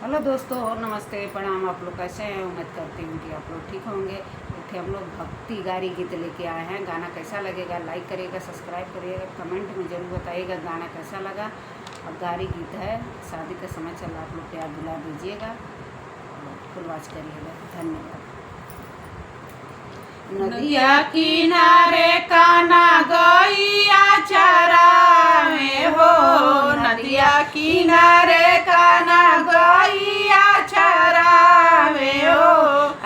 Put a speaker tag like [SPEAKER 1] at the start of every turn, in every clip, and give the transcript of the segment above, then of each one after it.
[SPEAKER 1] Hello दोस्तों, नमस्ते, प्रणाम। आप लोग कैसे हैं? उम्मीद करती हूँ कि आप लोग ठीक होंगे। उठे हम लोग भक्ति गारी गीत लेके आए हैं। गाना कैसा लगेगा लाइक करिएगा, सब्सक्राइब करिएगा, कमेंट में ज़रूर बताइएगा गाना कैसा लगा। और गारी गीत है, शादी का समय चल रहा, आप लोग प्यार दिला दीजिएगा और फुल वॉच करिएगा। धन्यवाद। नदिया किनारे काना गैया चरावे हो, नदिया किनारे काना गैया चरावे हो।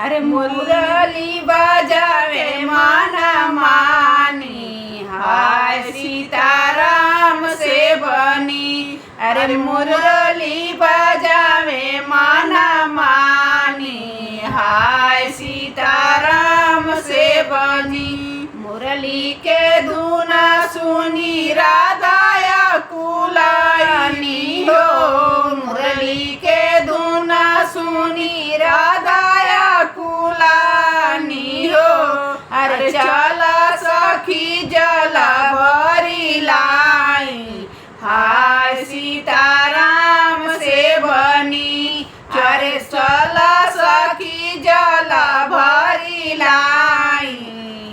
[SPEAKER 1] अरे मुरली बजावे माना मानी, हाय सीताराम से बनी। अरे मुरली बजावे माना मानी, हाय सीताराम से बनी। मुरली के धुना सुनी राधाया कुलानी हो, मुरली के धुना सुनी राधाया कुलानी हो। अरे चला सखी जला भरी लाई, हाय सीताराम से बनी। अरे चला सखी जला भरी लाई,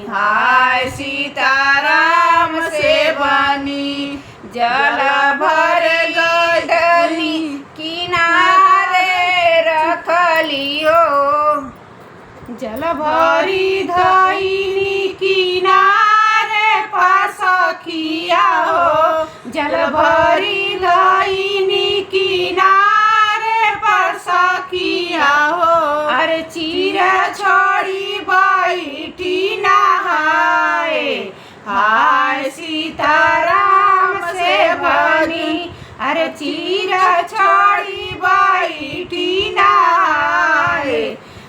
[SPEAKER 1] हाय सीताराम से बनी। जल भर गई किनारे रखली हो, जल भरी धइनी किनारे पास किया हो, जल भरी धइनी किनारे पास किया हो। अरे चीरा छोड़ी बैठी नहाए, हाय सीताराम से बनी। अरे चीरा छोड़ी बैठी नहाए,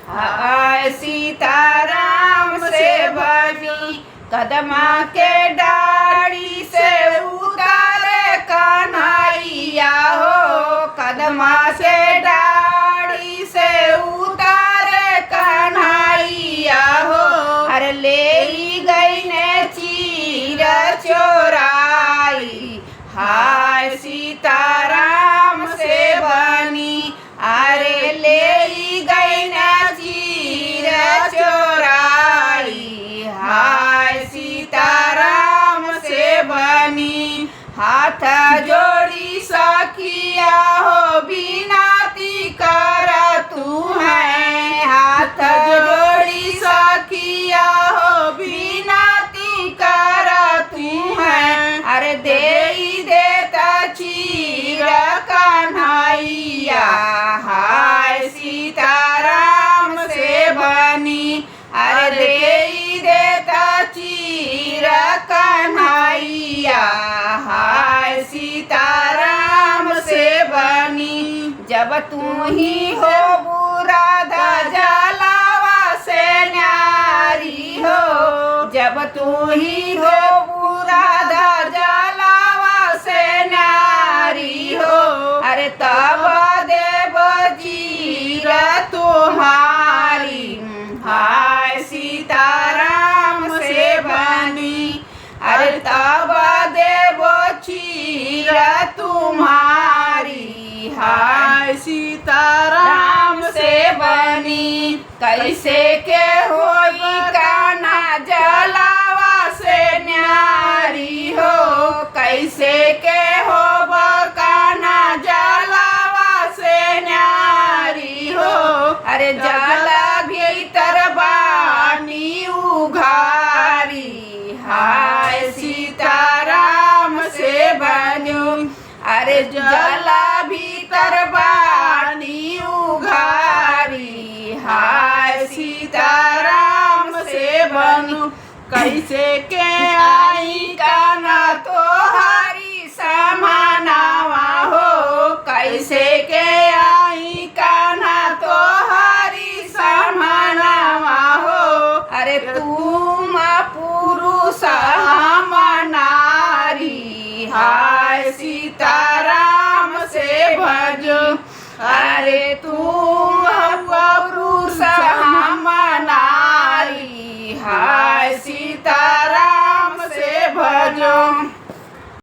[SPEAKER 1] हाय सीताराम से बनी। कदमा के डाड़ी से उतारे कन्हैया हो, कदमा से डाड़ी से उतारे कन्हैया हो। अरे ले गई ने चीरा चोराई, हाय सीताराम से बनी। अरे ले गई ने चीरा चोराई, हाय सीताराम से बनी। हाथ जोड़ी सखिया हो बिनती कर तू है, हाथ जोड़ी सखिया हो बिनती कर तू है। अरे दे देता चीरा कन्हैया, हाय सीताराम से बनी। अरे दे देता चीरा कन्हैया, हाय सीताराम से बनी। जब तू ही हो राधा जलावा से न्यारी हो, जब तू ही हो राधा जलावा से न्यारी हो। अरे तब देव जीरा तुम्हारी, हाय सीताराम से बनी। अरे तब देव चीरा तुम्हारी, हाय सीताराम से बनी। कैसे के होई काना जलावा से न्यारी हो, कैसे के हो काना जलावा से न्यारी हो। अरे जला भीतर बानी उघारी, हाय सीताराम से बनो। अरे जला भीतर बानी उघारी, हाय सीताराम से बनो। कैसे के आई काना तोहारी समानावा हो, कैसे के आई काना तोहारी समानावा हो। अरे तुम पुरुष हम नारी, हाय सीताराम से भजो। अरे तुम पुरुष हम नारी, हाय सीताराम से भजो।